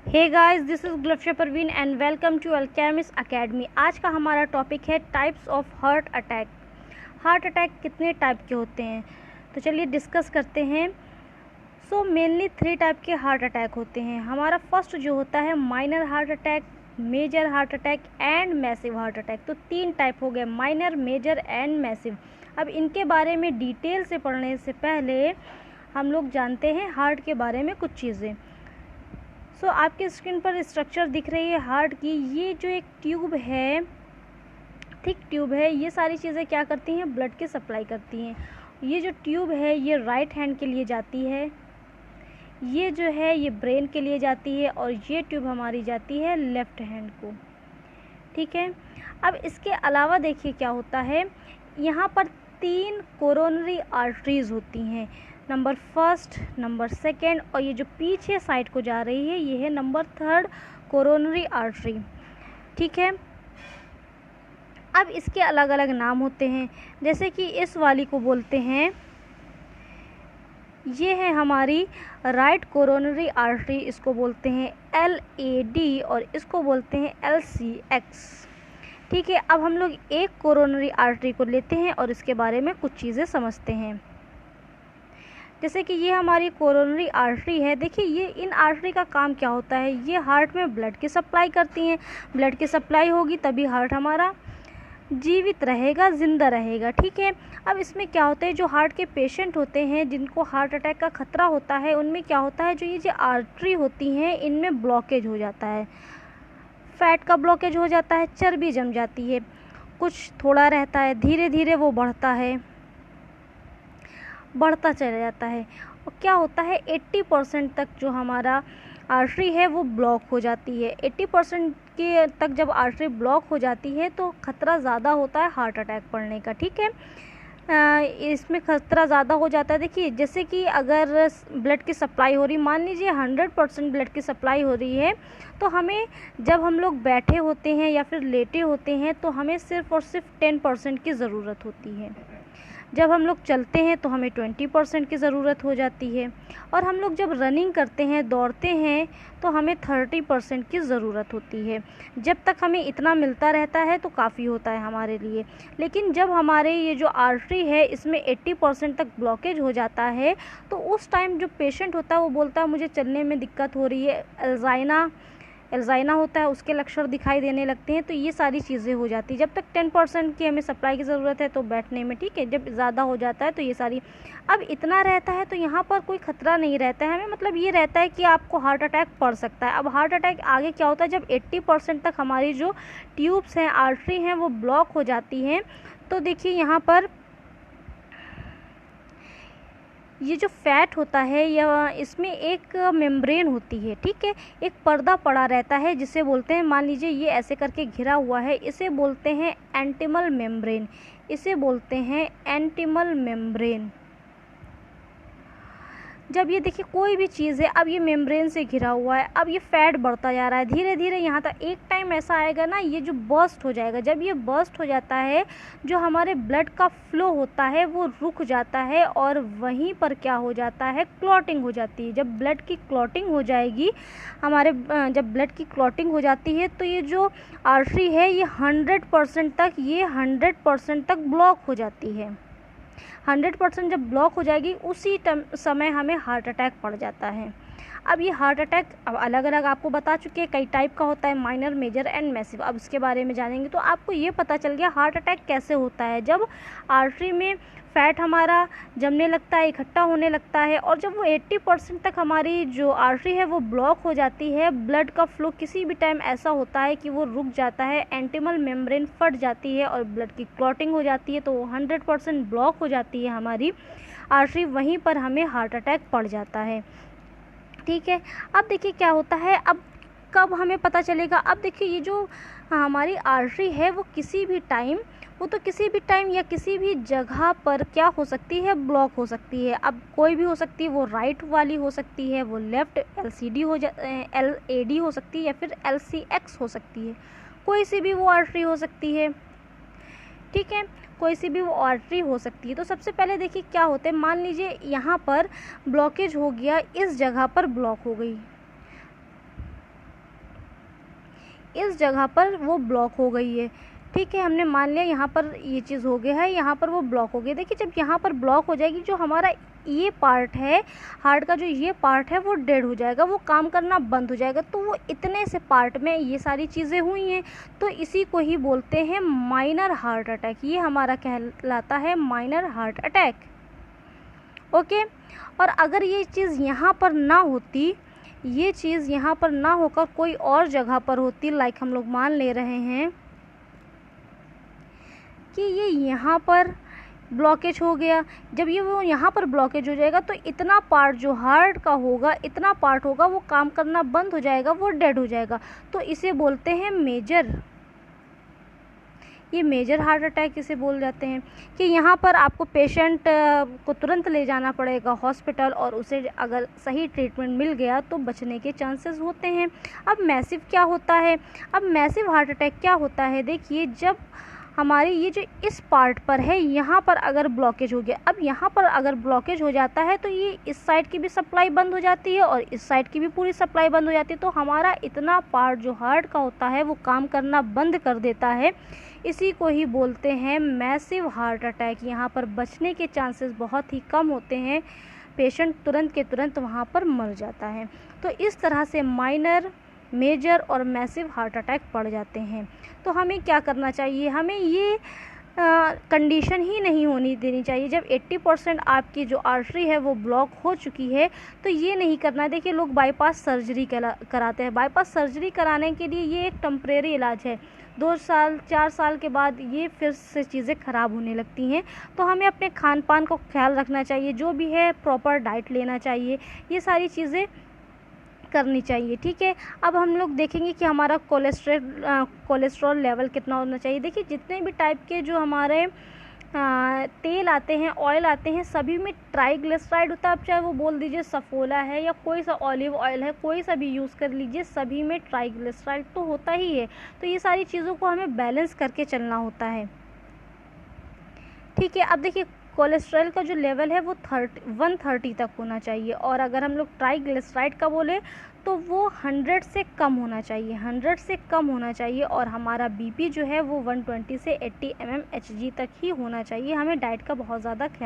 Hey guys, this is Gulafsha Parveen and welcome to Alchemist Academy. आज का हमारा टॉपिक है types of heart attack. Heart attack कितने type के होते हैं, तो चलिए डिस्कस करते हैं। मेनली 3 टाइप के हार्ट अटैक होते हैं। हमारा फर्स्ट जो होता है minor heart attack, major heart attack and massive heart attack. तो 3 टाइप हो गए, माइनर, मेजर एंड मैसिव। अब इनके बारे में डिटेल से पढ़ने से पहले हम लोग जानते हैं हार्ट के बारे में कुछ चीज़ें। आपके स्क्रीन पर स्ट्रक्चर दिख रही है हार्ट की। ये जो एक ट्यूब है, थिक ट्यूब है, ये सारी चीज़ें क्या करती हैं, ब्लड की सप्लाई करती हैं। ये जो ट्यूब है ये राइट हैंड के लिए जाती है, ये जो है ये ब्रेन के लिए जाती है, और ये ट्यूब हमारी जाती है लेफ्ट हैंड को। ठीक है। अब इसके अलावा देखिए क्या होता है, यहाँ पर 3 कोरोनरी आर्टरीज होती हैं, नंबर 1, नंबर 2, और ये जो पीछे साइड को जा रही है ये है नंबर 3 कोरोनरी आर्टरी। ठीक है। अब इसके अलग अलग नाम होते हैं, जैसे कि इस वाली को बोलते हैं, ये है हमारी राइट कोरोनरी आर्टरी, इसको बोलते हैं LAD और इसको बोलते हैं LCX। ठीक है। अब हम लोग एक कोरोनरी आर्टरी को लेते हैं और इसके बारे में कुछ चीज़ें समझते हैं। जैसे कि ये हमारी कोरोनरी आर्टरी है। देखिए ये इन आर्टरी का काम क्या होता है, ये हार्ट में ब्लड की सप्लाई करती हैं। ब्लड की सप्लाई होगी तभी हार्ट हमारा जीवित रहेगा, ज़िंदा रहेगा। ठीक है। अब इसमें क्या होता है, जो हार्ट के पेशेंट होते हैं जिनको हार्ट अटैक का खतरा होता है, उनमें क्या होता है, जो ये जो आर्टरी होती हैं इनमें ब्लॉकेज हो जाता है, फैट का ब्लॉकेज हो जाता है, चर्बी जम जाती है, कुछ थोड़ा रहता है, धीरे धीरे वो बढ़ता चला जाता है। और क्या होता है 80% तक जो हमारा आर्टरी है वो ब्लॉक हो जाती है। 80% के तक जब आर्टरी ब्लॉक हो जाती है तो खतरा ज़्यादा होता है हार्ट अटैक पड़ने का। ठीक है। इसमें खतरा ज़्यादा हो जाता है। देखिए जैसे कि अगर ब्लड की सप्लाई हो रही, मान लीजिए 100% ब्लड की सप्लाई हो रही है, तो हमें जब हम लोग बैठे होते हैं या फिर लेटे होते हैं तो हमें सिर्फ़ और सिर्फ 10% की ज़रूरत होती है। जब हम लोग चलते हैं तो हमें 20% की ज़रूरत हो जाती है, और हम लोग जब रनिंग करते हैं, दौड़ते हैं, तो हमें 30% की ज़रूरत होती है। जब तक हमें इतना मिलता रहता है तो काफ़ी होता है हमारे लिए। लेकिन जब हमारे ये जो आर्टरी है इसमें 80% तक ब्लॉकेज हो जाता है, तो उस टाइम जो पेशेंट होता है वो बोलता है मुझे चलने में दिक्कत हो रही है, एल्जाइना होता है, उसके लक्षण दिखाई देने लगते हैं। तो ये सारी चीज़ें हो जाती है। जब तक 10% की हमें सप्लाई की ज़रूरत है तो बैठने में, ठीक है, जब ज़्यादा हो जाता है तो ये सारी, अब इतना रहता है तो यहाँ पर कोई ख़तरा नहीं रहता है हमें, मतलब ये रहता है कि आपको हार्ट अटैक पड़ सकता है। अब हार्ट अटैक आगे क्या होता है, जब 80% तक हमारी जो ट्यूब्स हैं, आर्टरी हैं, वो ब्लॉक हो जाती हैं, तो देखिए यहाँ पर ये जो फैट होता है या इसमें एक मेम्ब्रेन होती है। ठीक है। एक पर्दा पड़ा रहता है जिसे बोलते हैं, मान लीजिए ये ऐसे करके घिरा हुआ है, इसे बोलते हैं एंटिमल मेम्ब्रेन, इसे बोलते हैं एंटिमल मेम्ब्रेन। जब ये देखिए कोई भी चीज़ है, अब ये मेम्ब्रेन से घिरा हुआ है, अब ये फैट बढ़ता जा रहा है धीरे धीरे, यहाँ तक एक टाइम ऐसा आएगा ना ये जो बर्स्ट हो जाएगा। जब ये बर्स्ट हो जाता है, जो हमारे ब्लड का फ्लो होता है वो रुक जाता है, और वहीं पर क्या हो जाता है, क्लॉटिंग हो जाती है। जब ब्लड की क्लॉटिंग हो जाएगी जब ब्लड की क्लॉटिंग हो जाती है तो ये जो आर्टरी है ये 100% तक ब्लॉक हो जाती है। 100% जब ब्लॉक हो जाएगी उसी समय हमें हार्ट अटैक पड़ जाता है। अब ये हार्ट अटैक अब अलग अलग आपको बता चुके हैं, कई टाइप का होता है, माइनर, मेजर एंड मैसिव। अब इसके बारे में जानेंगे तो आपको ये पता चल गया हार्ट अटैक कैसे होता है। जब आर्टरी में फैट हमारा जमने लगता है, इकट्ठा होने लगता है, और जब वो 80% तक हमारी जो आर्टरी है वो ब्लॉक हो जाती है, ब्लड का फ्लो किसी भी टाइम ऐसा होता है कि वो रुक जाता है, एंटिमल मेम्ब्रेन फट जाती है और ब्लड की क्लॉटिंग हो जाती है, तो 100% ब्लॉक हो जाती है हमारी आर्टरी, वहीं पर हमें हार्ट अटैक पड़ जाता है। ठीक है। अब देखिए क्या होता है, अब कब हमें पता चलेगा, अब देखिए ये जो हमारी आर्टरी है वो किसी भी टाइम या किसी भी जगह पर क्या हो सकती है, ब्लॉक हो सकती है। अब कोई भी हो सकती है, वो राइट वाली हो सकती है, वो लेफ्ट LAD हो सकती है, या फिर LCX हो सकती है, कोई सी भी वो आर्टरी हो सकती है। ठीक है। कोई सी भी वो आर्टरी हो सकती है। तो सबसे पहले देखिए क्या होता है, मान लीजिए यहाँ पर ब्लॉकेज हो गया, इस जगह पर ब्लॉक हो गई, इस जगह पर वो ब्लॉक हो गई है। ठीक है, हमने मान लिया यहाँ पर ये चीज़ हो गया है, यहाँ पर वो ब्लॉक हो गई। देखिए जब यहाँ पर ब्लॉक हो जाएगी, जो हमारा ये पार्ट है हार्ट का, जो ये पार्ट है वो डेड हो जाएगा, वो काम करना बंद हो जाएगा। तो वो इतने से पार्ट में ये सारी चीज़ें हुई हैं, तो इसी को ही बोलते हैं माइनर हार्ट अटैक। ये हमारा कहलाता है माइनर हार्ट अटैक। ओके, और अगर ये चीज़ यहाँ पर ना होती, ये चीज़ यहाँ पर ना होकर कोई और जगह पर होती, लाइक हम लोग मान ले रहे हैं कि ये यहाँ पर ब्लॉकेज हो गया। जब ये वो यहाँ पर ब्लॉकेज हो जाएगा तो इतना पार्ट जो हार्ट का होगा, इतना पार्ट होगा वो काम करना बंद हो जाएगा, वो डेड हो जाएगा। तो इसे बोलते हैं मेजर, ये मेजर हार्ट अटैक इसे बोल जाते हैं। कि यहाँ पर आपको पेशेंट को तुरंत ले जाना पड़ेगा हॉस्पिटल, और उसे अगर सही ट्रीटमेंट मिल गया तो बचने के चांसेस होते हैं। अब मैसिव क्या होता है? अब मैसिव हार्ट अटैक क्या होता है? देखिए जब हमारी ये जो इस पार्ट पर है, यहाँ पर अगर ब्लॉकेज हो गया, अब यहाँ पर अगर ब्लॉकेज हो जाता है तो ये इस साइड की भी सप्लाई बंद हो जाती है और इस साइड की भी पूरी सप्लाई बंद हो जाती है। तो हमारा इतना पार्ट जो हार्ट का होता है वो काम करना बंद कर देता है। इसी को ही बोलते हैं मैसिव हार्ट अटैक। यहाँ पर बचने के चांसेस बहुत ही कम होते हैं, पेशेंट तुरंत के तुरंत वहाँ पर मर जाता है। तो इस तरह से माइनर, मेजर और मैसिव हार्ट अटैक पड़ जाते हैं। तो हमें क्या करना चाहिए? हमें ये कंडीशन ही नहीं होनी देनी चाहिए। जब 80% आपकी जो आर्टरी है वो ब्लॉक हो चुकी है तो ये नहीं करना है। देखिए लोग बाईपास सर्जरी कराते हैं। बाईपास सर्जरी कराने के लिए ये एक टेम्परेरी इलाज है। 2 साल 4 साल के बाद ये फिर से चीज़ें ख़राब होने लगती हैं। तो हमें अपने खान पान को ख्याल रखना चाहिए, जो भी है प्रॉपर डाइट लेना चाहिए, ये सारी चीज़ें करनी चाहिए। ठीक है, अब हम लोग देखेंगे कि हमारा कोलेस्ट्रॉल लेवल कितना होना चाहिए। देखिए जितने भी टाइप के जो हमारे तेल आते हैं, ऑयल आते हैं, सभी में ट्राइग्लिसराइड होता है। आप चाहे वो बोल दीजिए सफोला है या कोई सा ऑलिव ऑयल है, कोई सा भी यूज़ कर लीजिए, सभी में ट्राइग्लिसराइड तो होता ही है। तो ये सारी चीज़ों को हमें बैलेंस करके चलना होता है। ठीक है, अब देखिए कोलेस्ट्रॉल का जो लेवल है वो 130 तक होना चाहिए, और अगर हम लोग ट्राइग्लिसराइड का बोले तो वो 100 से कम होना चाहिए, 100 से कम होना चाहिए। और हमारा बीपी जो है वो 120 से 80 mmHg तक ही होना चाहिए। हमें डाइट का बहुत ज़्यादा ख्याल